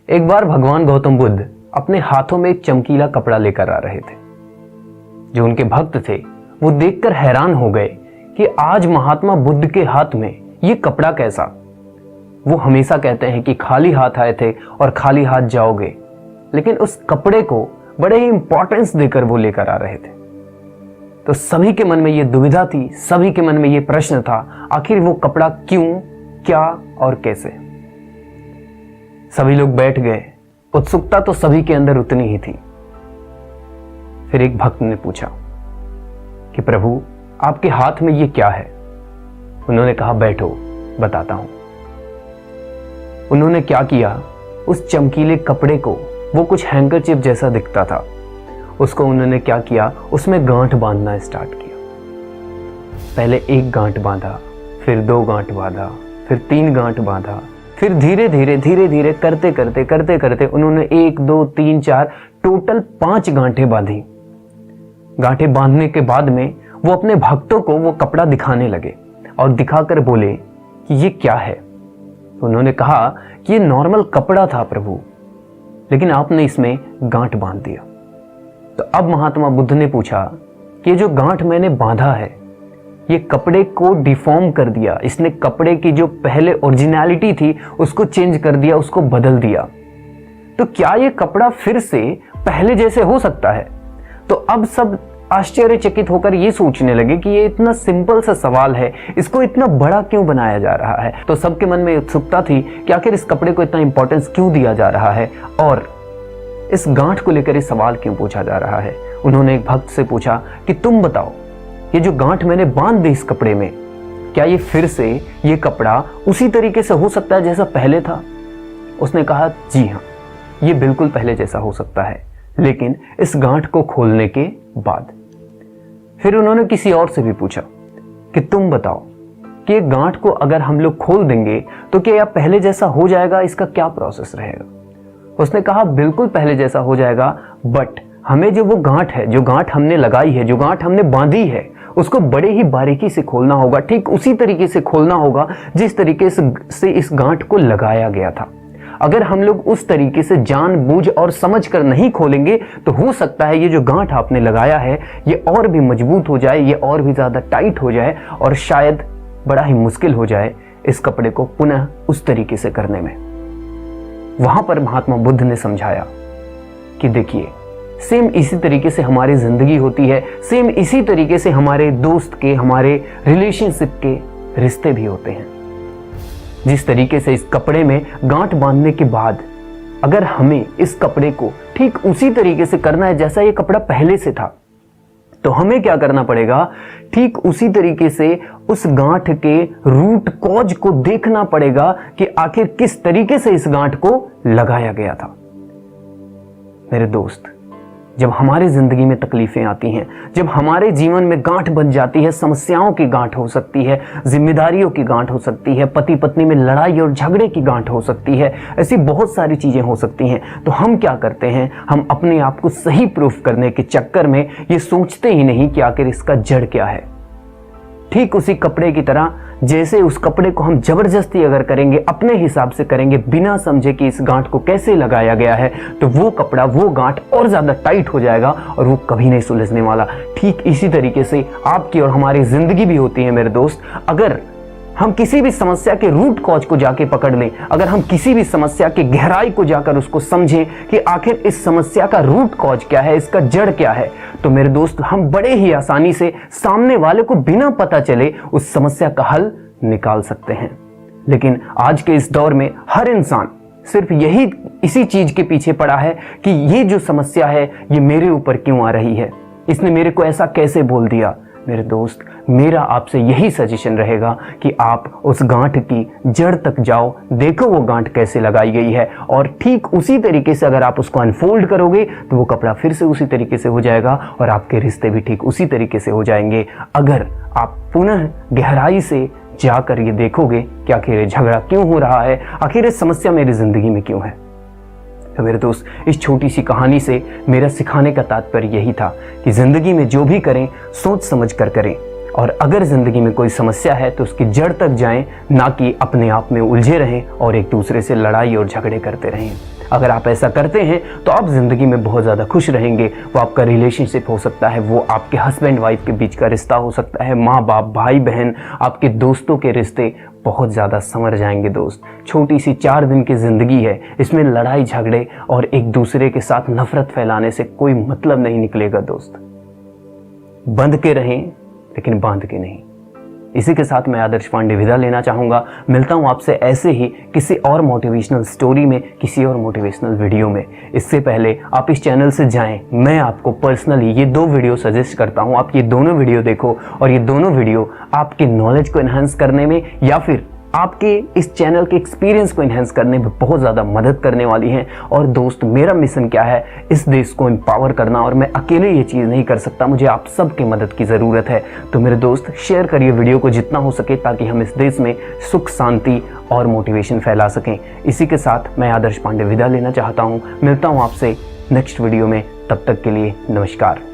एक बार भगवान गौतम बुद्ध अपने हाथों में एक चमकीला कपड़ा लेकर आ रहे थे। जो उनके भक्त थे वो देखकर हैरान हो गए कि आज महात्मा बुद्ध के हाथ में ये कपड़ा कैसा। वो हमेशा कहते हैं कि खाली हाथ आए थे और खाली हाथ जाओगे, लेकिन उस कपड़े को बड़े ही इंपॉर्टेंस देकर वो लेकर आ रहे थे। तो सभी के मन में ये दुविधा थी, सभी के मन में ये प्रश्न था, आखिर वो कपड़ा क्यों, क्या और कैसे। सभी लोग बैठ गए। उत्सुकता तो सभी के अंदर उतनी ही थी। फिर एक भक्त ने पूछा कि प्रभु आपके हाथ में ये क्या है। उन्होंने कहा बैठो बताता हूं। उन्होंने क्या किया, उस चमकीले कपड़े को, वो कुछ हैंकरचिप जैसा दिखता था, उसको उन्होंने क्या किया, उसमें गांठ बांधना स्टार्ट किया। पहले एक गांठ बांधा, फिर 2 गांठ बांधा, फिर 3 गांठ बांधा, फिर धीरे धीरे करते करते उन्होंने 1 2 3 4 टोटल 5 गांठें बांधी। गांठें बांधने के बाद में वो अपने भक्तों को वो कपड़ा दिखाने लगे और दिखाकर बोले कि ये क्या है। उन्होंने कहा कि ये नॉर्मल कपड़ा था प्रभु, लेकिन आपने इसमें गांठ बांध दिया। तो अब महात्मा बुद्ध ने पूछा कि ये जो गांठ मैंने बांधा है ये कपड़े को डिफॉर्म कर दिया, इसने कपड़े की जो पहले ओरिजिनलिटी थी उसको चेंज कर दिया, उसको बदल दिया। तो क्या ये कपड़ा फिर से पहले जैसे हो सकता है। तो अब सब आश्चर्यचकित होकर ये सोचने लगे कि ये इतना सिंपल सा सवाल है, इसको इतना बड़ा क्यों बनाया जा रहा है। तो सबके मन में उत्सुकता थी कि आखिर इस कपड़े को इतना इंपॉर्टेंस क्यों दिया जा रहा है और इस गांठ को लेकर ये सवाल क्यों पूछा जा रहा है। उन्होंने एक भक्त से पूछा कि तुम बताओ, ये जो गांठ मैंने बांध दी इस कपड़े में, क्या ये फिर से ये कपड़ा उसी तरीके से हो सकता है जैसा पहले था। उसने कहा जी हाँ, ये बिल्कुल पहले जैसा हो सकता है, लेकिन इस गांठ को खोलने के बाद। फिर उन्होंने किसी और से भी पूछा कि तुम बताओ कि ये गांठ को अगर हम लोग खोल देंगे तो क्या यह पहले जैसा हो जाएगा, इसका क्या प्रोसेस रहेगा। उसने कहा बिल्कुल पहले जैसा हो जाएगा, बट हमें जो वो गांठ है, जो गांठ हमने लगाई है, जो गांठ हमने बांधी है, उसको बड़े ही बारीकी से खोलना होगा, ठीक उसी तरीके से खोलना होगा जिस तरीके से इस गांठ को लगाया गया था। अगर हम लोग उस तरीके से जानबूझ और समझ कर नहीं खोलेंगे तो हो सकता है ये जो गांठ आपने लगाया है ये और भी मजबूत हो जाए, ये और भी ज्यादा टाइट हो जाए और शायद बड़ा ही मुश्किल हो जाए इस कपड़े को पुनः उस तरीके से करने में। वहां पर महात्मा बुद्ध ने समझाया कि देखिए, सेम इसी तरीके से हमारी जिंदगी होती है, सेम इसी तरीके से हमारे दोस्त के, हमारे रिलेशनशिप के रिश्ते भी होते हैं। जिस तरीके से इस कपड़े में गांठ बांधने के बाद अगर हमें इस कपड़े को ठीक उसी तरीके से करना है जैसा ये कपड़ा पहले से था, तो हमें क्या करना पड़ेगा, ठीक उसी तरीके से उस गांठ के रूट कॉज को देखना पड़ेगा कि आखिर किस तरीके से इस गांठ को लगाया गया था। मेरे दोस्त, जब हमारे जिंदगी में तकलीफें आती हैं, जब हमारे जीवन में गांठ बन जाती है, समस्याओं की गांठ हो सकती है, जिम्मेदारियों की गांठ हो सकती है, पति पत्नी में लड़ाई और झगड़े की गांठ हो सकती है, ऐसी बहुत सारी चीजें हो सकती हैं, तो हम क्या करते हैं, हम अपने आप को सही प्रूफ करने के चक्कर में ये सोचते ही नहीं कि आखिर इसका जड़ क्या है। ठीक उसी कपड़े की तरह जैसे उस कपड़े को हम जबरदस्ती अगर करेंगे, अपने हिसाब से करेंगे, बिना समझे कि इस गांठ को कैसे लगाया गया है, तो वो कपड़ा, वो गांठ और ज्यादा टाइट हो जाएगा और वो कभी नहीं सुलझने वाला। ठीक इसी तरीके से आपकी और हमारी जिंदगी भी होती है मेरे दोस्त। अगर हम किसी भी समस्या के रूट कॉज को जाके पकड़ लें, अगर हम किसी भी समस्या की गहराई को जाकर उसको समझें कि आखिर इस समस्या का रूट कॉज क्या है, इसका जड़ क्या है, तो मेरे दोस्त हम बड़े ही आसानी से सामने वाले को बिना पता चले उस समस्या का हल निकाल सकते हैं। लेकिन आज के इस दौर में हर इंसान सिर्फ इसी चीज के पीछे पड़ा है कि ये जो समस्या है ये मेरे ऊपर क्यों आ रही है, इसने मेरे को ऐसा कैसे बोल दिया। मेरे दोस्त, मेरा आपसे यही सजेशन रहेगा कि आप उस गांठ की जड़ तक जाओ, देखो वो गांठ कैसे लगाई गई है और ठीक उसी तरीके से अगर आप उसको अनफोल्ड करोगे तो वो कपड़ा फिर से उसी तरीके से हो जाएगा और आपके रिश्ते भी ठीक उसी तरीके से हो जाएंगे। अगर आप पुनः गहराई से जाकर ये देखोगे कि आखिर ये झगड़ा क्यों हो रहा है, आखिर ये समस्या मेरी जिंदगी में क्यों है। तो मेरे दोस्त, इस छोटी सी कहानी से मेरा सिखाने का तात्पर्य यही था कि जिंदगी में जो भी करें सोच समझ कर करें, और अगर जिंदगी में कोई समस्या है तो उसकी जड़ तक जाएं, ना कि अपने आप में उलझे रहें और एक दूसरे से लड़ाई और झगड़े करते रहें। अगर आप ऐसा करते हैं तो आप ज़िंदगी में बहुत ज़्यादा खुश रहेंगे। वो आपका रिलेशनशिप हो सकता है, वो आपके हस्बैंड वाइफ के बीच का रिश्ता हो सकता है, माँ बाप, भाई बहन, आपके दोस्तों के रिश्ते बहुत ज़्यादा संवर जाएंगे दोस्त। छोटी सी 4 दिन की ज़िंदगी है, इसमें लड़ाई झगड़े और एक दूसरे के साथ नफरत फैलाने से कोई मतलब नहीं निकलेगा दोस्त। बंध के रहें लेकिन बांध के नहीं। इसी के साथ मैं आदर्श पांडे विदा लेना चाहूँगा। मिलता हूँ आपसे ऐसे ही किसी और मोटिवेशनल स्टोरी में, किसी और मोटिवेशनल वीडियो में। इससे पहले आप इस चैनल से जाएं, मैं आपको पर्सनली ये 2 वीडियो सजेस्ट करता हूँ। आप ये दोनों वीडियो देखो और ये दोनों वीडियो आपके नॉलेज को एनहांस करने में या फिर आपके इस चैनल के एक्सपीरियंस को एनहांस करने में बहुत ज़्यादा मदद करने वाली हैं। और दोस्त, मेरा मिशन क्या है? इस देश को एम्पावर करना, और मैं अकेले ये चीज़ नहीं कर सकता, मुझे आप सबके मदद की ज़रूरत है। तो मेरे दोस्त, शेयर करिए वीडियो को जितना हो सके ताकि हम इस देश में सुख, शांति और मोटिवेशन फैला सकें। इसी के साथ मैं आदर्श पांडे विदा लेना चाहता हूँ। मिलता हूँ आपसे नेक्स्ट वीडियो में, तब तक के लिए नमस्कार।